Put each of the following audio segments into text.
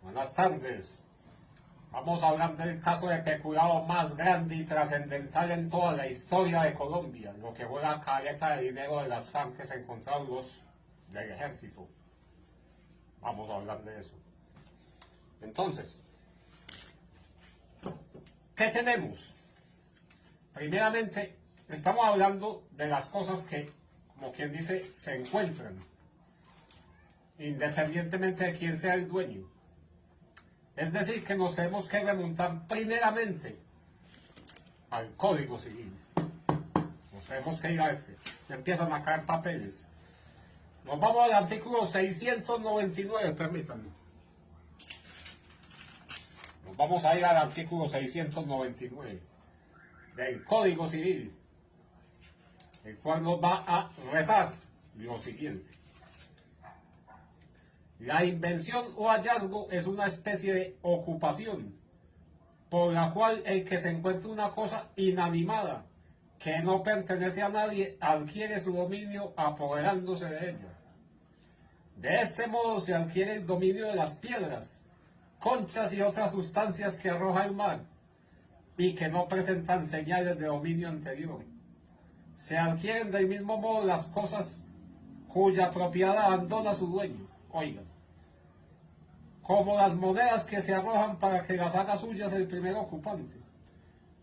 Buenas tardes. Vamos a hablar del caso de peculado más grande y trascendental en toda la historia de Colombia, lo que fue la caleta de dinero de las FARC que se encontraron los del ejército. Vamos a hablar de eso. Entonces, ¿qué tenemos? Primeramente, estamos hablando de las cosas que, como quien dice, se encuentran, independientemente de quién sea el dueño. Es decir, que nos tenemos que remontar primeramente al Código Civil. Nos tenemos que ir a empiezan a caer papeles. Nos vamos al artículo 699, permítanme. Nos vamos a ir al artículo 699 del Código Civil, el cual nos va a rezar lo siguiente. La invención o hallazgo es una especie de ocupación por la cual el que se encuentra una cosa inanimada que no pertenece a nadie adquiere su dominio apoderándose de ella. De este modo se adquiere el dominio de las piedras, conchas y otras sustancias que arroja el mar y que no presentan señales de dominio anterior. Se adquieren del mismo modo las cosas cuya propiedad abandona a su dueño. Oigan, como las monedas que se arrojan para que las haga suyas el primer ocupante.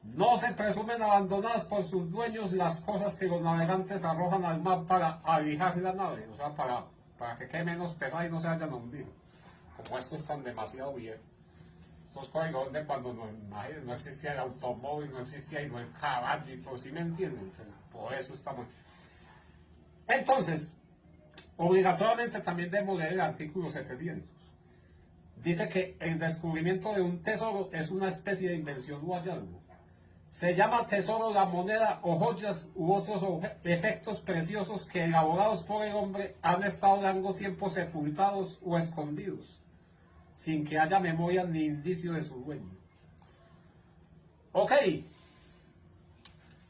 No se presumen abandonadas por sus dueños las cosas que los navegantes arrojan al mar para alijar la nave, o sea, para que quede menos pesada y no se vayan a hundir. Como esto es tan demasiado viejo. Estos códigos de cuando no existía el automóvil, no existía el caballo y todo, ¿sí me entienden? Entonces, por eso estamos. Entonces, obligatoriamente también debemos leer el artículo 700. Dice que el descubrimiento de un tesoro es una especie de invención o hallazgo. Se llama tesoro la moneda o joyas u otros efectos preciosos que, elaborados por el hombre, han estado largo tiempo sepultados o escondidos, sin que haya memoria ni indicio de su dueño. Ok.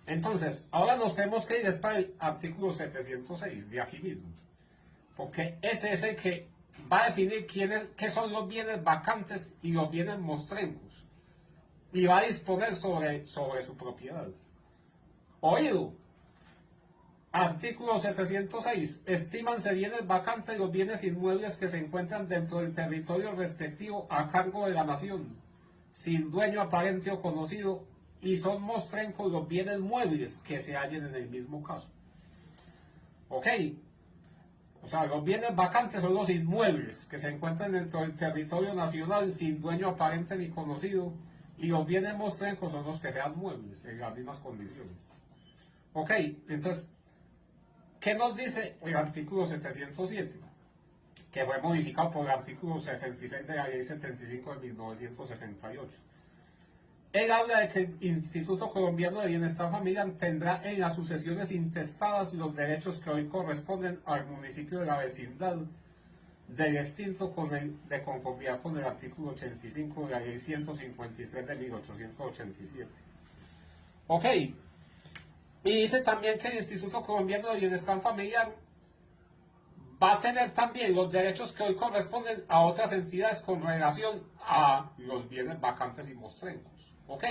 Entonces, ahora nos tenemos que ir para el artículo 706 de aquí mismo, porque ese es el que va a definir qué son los bienes vacantes y los bienes mostrencos, y va a disponer sobre su propiedad. Oído. Artículo 706. Estímanse bienes vacantes los bienes inmuebles que se encuentran dentro del territorio respectivo a cargo de la nación, sin dueño aparente o conocido, y son mostrencos los bienes muebles que se hallen en el mismo caso. Ok. O sea, los bienes vacantes son los inmuebles que se encuentran dentro del territorio nacional sin dueño aparente ni conocido, y los bienes mostrencos son los que sean muebles en las mismas condiciones. Ok, entonces, ¿qué nos dice el artículo 707? Que fue modificado por el artículo 66 de la ley 75 de 1968. Él habla de que el Instituto Colombiano de Bienestar Familiar tendrá en las sucesiones intestadas los derechos que hoy corresponden al municipio de la vecindad del extinto de conformidad con el artículo 85 de la ley 153 de 1887. Ok. Y dice también que el Instituto Colombiano de Bienestar Familiar va a tener también los derechos que hoy corresponden a otras entidades con relación a los bienes vacantes y mostrencos. Ok.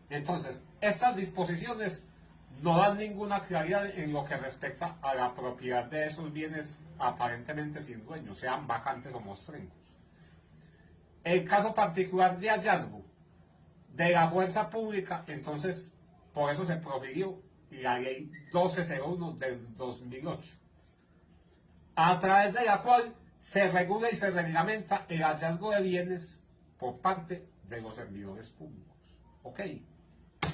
Entonces, estas disposiciones no dan ninguna claridad en lo que respecta a la propiedad de esos bienes aparentemente sin dueño, sean vacantes o mostrencos. El caso particular de hallazgo de la fuerza pública, entonces, por eso se profirió la ley 1201 del 2008, a través de la cual se regula y se reglamenta el hallazgo de bienes por parte de los servidores públicos. Ok.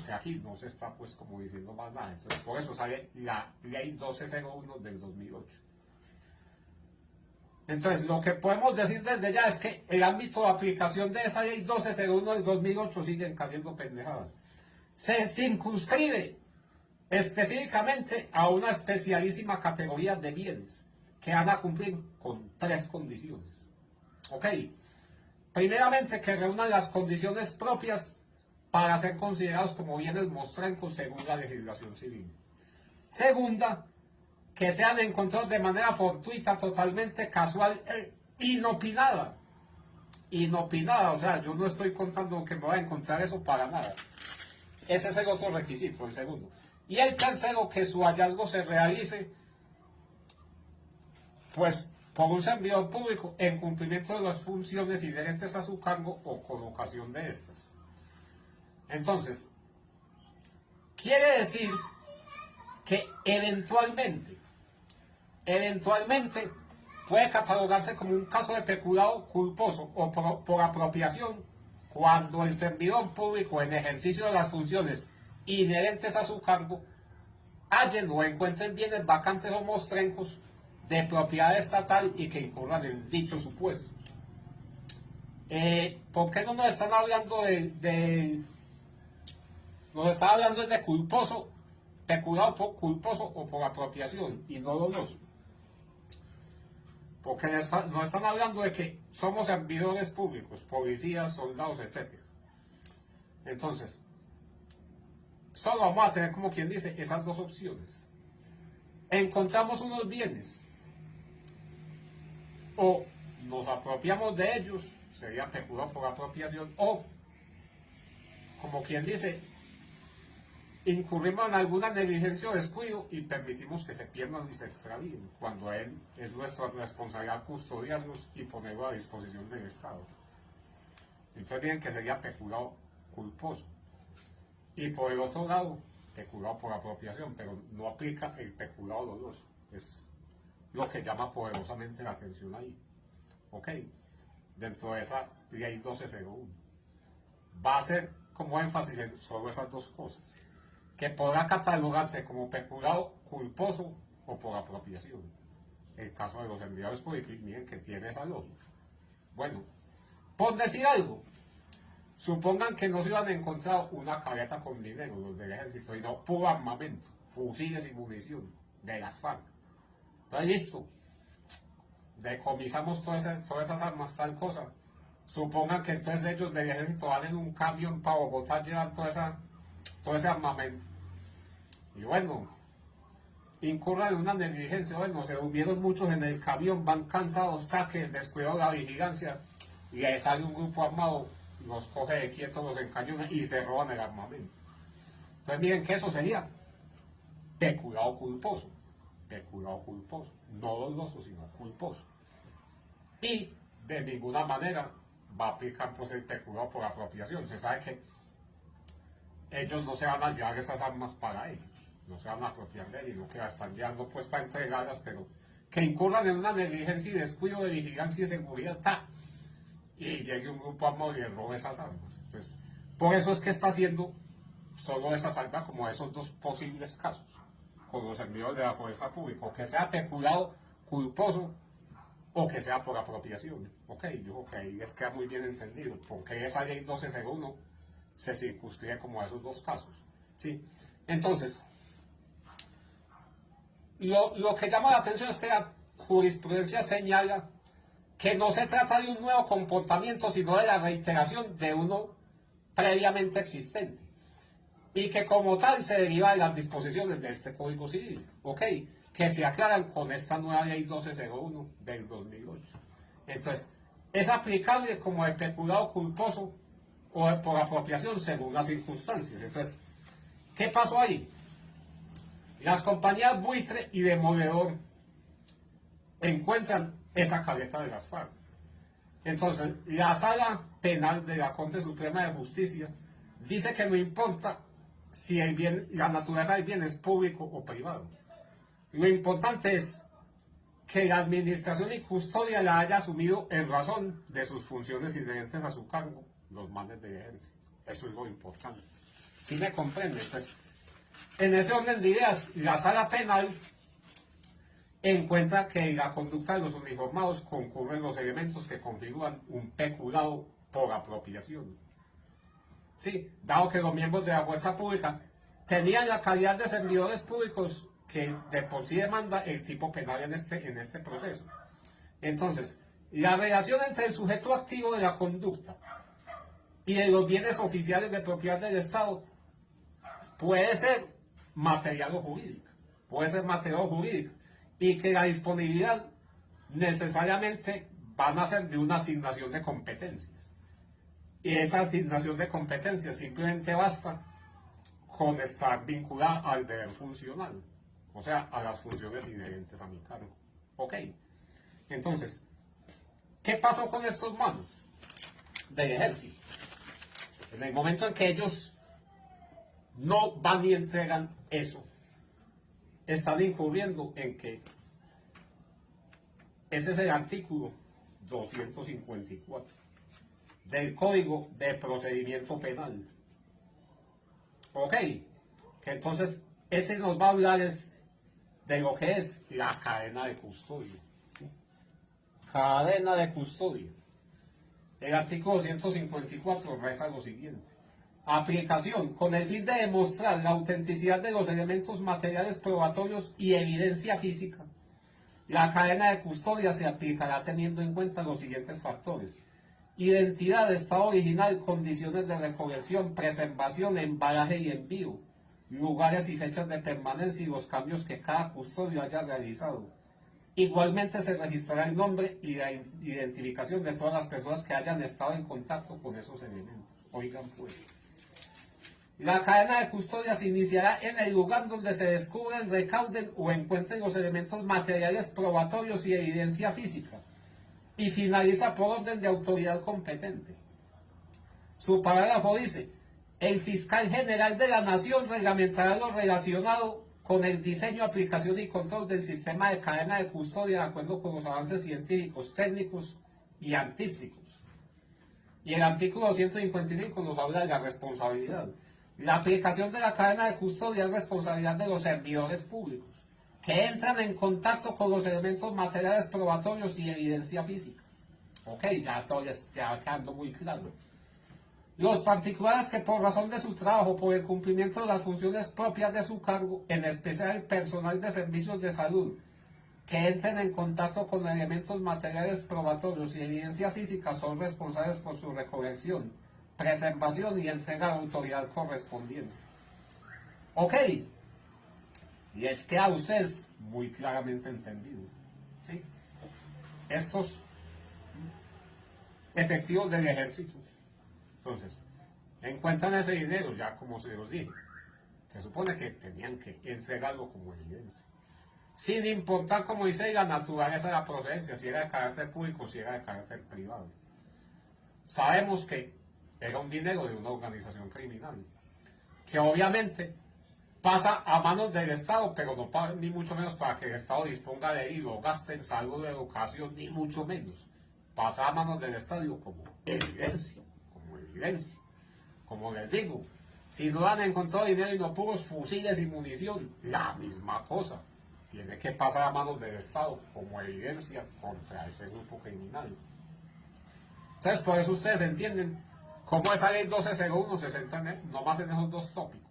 Que aquí no se está pues como diciendo más nada, entonces por eso sale la ley 1201 del 2008. Entonces lo que podemos decir desde ya es que el ámbito de aplicación de esa ley 1201 del 2008 siguen cayendo pendejadas. Se circunscribe específicamente a una especialísima categoría de bienes que van a cumplir con 3 condiciones. Ok. Primeramente, que reúnan las condiciones propias para ser considerados como bienes mostrencos según la legislación civil. Segunda, que sean encontrados de manera fortuita, totalmente casual e inopinada, inopinada, o sea, yo no estoy contando que me voy a encontrar eso para nada. Ese es el otro requisito, el segundo. Y el tercero, que su hallazgo se realice, pues, por un servidor público en cumplimiento de las funciones inherentes a su cargo o con ocasión de estas. Entonces, quiere decir que eventualmente puede catalogarse como un caso de peculado culposo o por apropiación cuando el servidor público en ejercicio de las funciones inherentes a su cargo hallen o encuentren bienes vacantes o mostrencos de propiedad estatal y que incurran en dichos supuestos. ¿Por qué no nos están hablando nos están hablando de culposo, peculado por culposo o por apropiación y no doloso? Porque nos están hablando de que somos servidores públicos, policías, soldados, etc. Entonces, solo vamos a tener, como quien dice, esas dos opciones. Encontramos unos bienes, o nos apropiamos de ellos, sería peculado por apropiación, o, como quien dice, incurrimos en alguna negligencia o descuido y permitimos que se pierdan y se extravíen, cuando es nuestra responsabilidad custodiarlos y ponerlos a disposición del Estado. Entonces bien que sería peculado culposo. Y por el otro lado, peculado por apropiación, pero no aplica el peculado doloso. Es lo que llama poderosamente la atención ahí. ¿Ok? Dentro de esa ley 1201. Va a ser como énfasis en solo esas dos cosas. Que podrá catalogarse como peculado culposo o por apropiación. El caso de los servidores públicos, miren que tiene esa lógica. Bueno, por decir algo, supongan que no se iban a encontrar una carreta con dinero los del ejército, sino puro armamento, fusiles y munición de las FARC. Entonces, listo, decomisamos todas esas armas, tal cosa. Supongan que entonces ellos del ejército van en un camión para Bogotá, llevan todo ese armamento. Y bueno, incurran en una negligencia, bueno, se durmieron muchos en el camión, van cansados, saque, descuidado la vigilancia, y ahí sale un grupo armado, los coge de quietos, los encañona y se roban el armamento. Entonces miren que eso sería peculado culposo, no doloso, sino culposo. Y de ninguna manera va a aplicar pues el peculado por apropiación. Se sabe que ellos no se van a llevar esas armas para ellos, no se van a apropiar de ellos, no que las están llevando pues para entregarlas, pero que incurran en una negligencia y descuido de vigilancia y seguridad, y llegue un grupo armado y le robe esas armas. Pues, por eso es que está haciendo solo esa salva como esos dos posibles casos, con los servidores de la fuerza pública, o que sea peculado culposo, o que sea por apropiación. Ok, yo creo que ahí les queda muy bien entendido, porque esa ley 1201 se circunscribe como a esos dos casos. ¿Sí? Entonces, lo que llama la atención es que la jurisprudencia señala que no se trata de un nuevo comportamiento, sino de la reiteración de uno previamente existente, y que como tal se deriva de las disposiciones de este Código Civil, ¿ok? Que se aclaran con esta nueva ley 1201 del 2008. Entonces, es aplicable como de peculado culposo o por apropiación según las circunstancias. Entonces, ¿qué pasó ahí? Las compañías buitre y demoledor encuentran esa carreta de las FARC. Entonces, la Sala Penal de la Corte Suprema de Justicia dice que no importa si el bien, la naturaleza del bien es público o privado. Lo importante es que la administración y custodia la haya asumido en razón de sus funciones inherentes a su cargo, los manes del ejército. Eso es lo importante. ¿Sí me comprende? Pues, en ese orden de ideas, la Sala Penal encuentra que en la conducta de los uniformados concurren los elementos que configuran un peculado por apropiación. Sí, dado que los miembros de la fuerza pública tenían la calidad de servidores públicos que de por sí demanda el tipo penal en este proceso. Entonces, la relación entre el sujeto activo de la conducta y de los bienes oficiales de propiedad del Estado puede ser material o jurídica, y que la disponibilidad necesariamente van a ser de una asignación de competencias. Y esa asignación de competencias simplemente basta con estar vinculada al deber funcional, o sea, a las funciones inherentes a mi cargo. Ok, entonces, ¿qué pasó con estos manos del ejército? En el momento en que ellos no van y entregan eso, están incurriendo en que ese es el artículo 254 del Código de Procedimiento Penal. Ok, que entonces ese nos va a hablar es de lo que es la cadena de custodia. ¿Sí? Cadena de custodia. El artículo 254 reza lo siguiente. Aplicación. Con el fin de demostrar la autenticidad de los elementos materiales probatorios y evidencia física, la cadena de custodia se aplicará teniendo en cuenta los siguientes factores: identidad, estado original, condiciones de recolección, preservación, embalaje y envío, lugares y fechas de permanencia y los cambios que cada custodio haya realizado. Igualmente se registrará el nombre y la identificación de todas las personas que hayan estado en contacto con esos elementos. Oigan pues. La cadena de custodia se iniciará en el lugar donde se descubren, recauden o encuentren los elementos materiales probatorios y evidencia física, y finaliza por orden de autoridad competente. Su parágrafo dice: el fiscal general de la Nación reglamentará lo relacionado con el diseño, aplicación y control del sistema de cadena de custodia de acuerdo con los avances científicos, técnicos y artísticos. Y el artículo 155 nos habla de la responsabilidad. La aplicación de la cadena de custodia es responsabilidad de los servidores públicos, que entran en contacto con los elementos materiales probatorios y evidencia física. Ok, ya estoy quedando muy claro. Los particulares que por razón de su trabajo, por el cumplimiento de las funciones propias de su cargo, en especial el personal de servicios de salud, que entren en contacto con elementos materiales probatorios y evidencia física, son responsables por su recolección, preservación y entrega a la autoridad correspondiente. Ok, y es que a ustedes muy claramente entendido, ¿sí? Estos efectivos del ejército, entonces, encuentran ese dinero, ya como se los dije, se supone que tenían que entregarlo como evidencia, sin importar, como dice, la naturaleza de la procedencia, si era de carácter público o si era de carácter privado. Sabemos que era un dinero de una organización criminal, que obviamente pasa a manos del Estado, pero no para, ni mucho menos para que el Estado disponga de él y lo gaste en salud, educación, ni mucho menos. Pasa a manos del Estado como evidencia, como evidencia. Como les digo, si no han encontrado dinero y no puros fusiles y munición, la misma cosa. Tiene que pasar a manos del Estado como evidencia contra ese grupo criminal. Entonces, por eso ustedes entienden cómo esa ley 1201 se centra nomás en esos dos tópicos.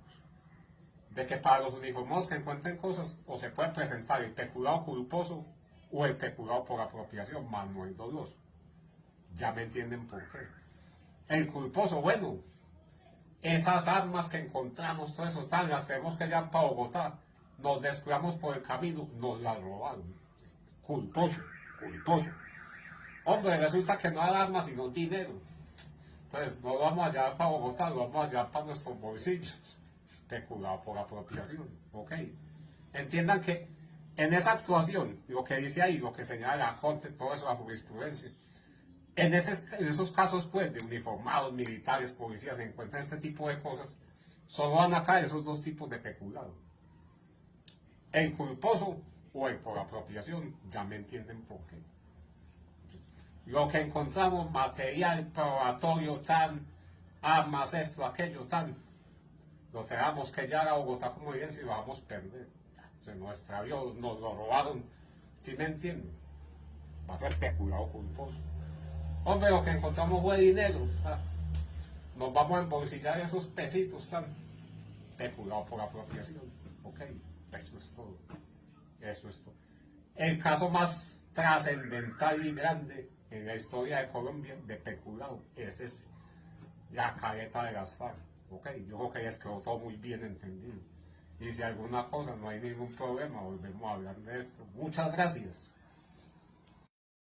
De que para los uniformados que encuentren cosas, o se puede presentar el peculado culposo o el peculado por apropiación, más no el doloso. Ya me entienden por qué. El culposo, bueno, esas armas que encontramos, todo eso, tal, las tenemos que llevar para Bogotá, nos descuidamos por el camino, nos las robaron. Culposo, culposo. Hombre, resulta que no hay armas sino dinero. Entonces, no lo vamos a llevar para Bogotá, lo vamos a llevar para nuestros bolsillos. Peculado por apropiación, ok. Entiendan que en esa actuación, lo que dice ahí, lo que señala la Corte, todo eso, la jurisprudencia, en esos casos, pues, de uniformados, militares, policías, se encuentran este tipo de cosas, solo van a caer esos dos tipos de peculado. El culposo o el por apropiación, ya me entienden por qué. Lo que encontramos, material probatorio, tan, armas, esto, aquello, tan, lo tenemos que llevar a Bogotá como evidencia y lo vamos a perder. Se nos extravió, nos lo robaron, ¿sí me entienden? Va a ser peculado culposo. Hombre, lo que encontramos fue dinero. Nos vamos a embolsillar esos pesitos tan peculado por apropiación. Ok, eso es todo. Eso es todo. El caso más trascendental y grande en la historia de Colombia de peculado es este, la caleta de las FARC. Ok, yo creo que les quedó todo muy bien entendido. Y si alguna cosa, no hay ningún problema, volvemos a hablar de esto. Muchas gracias.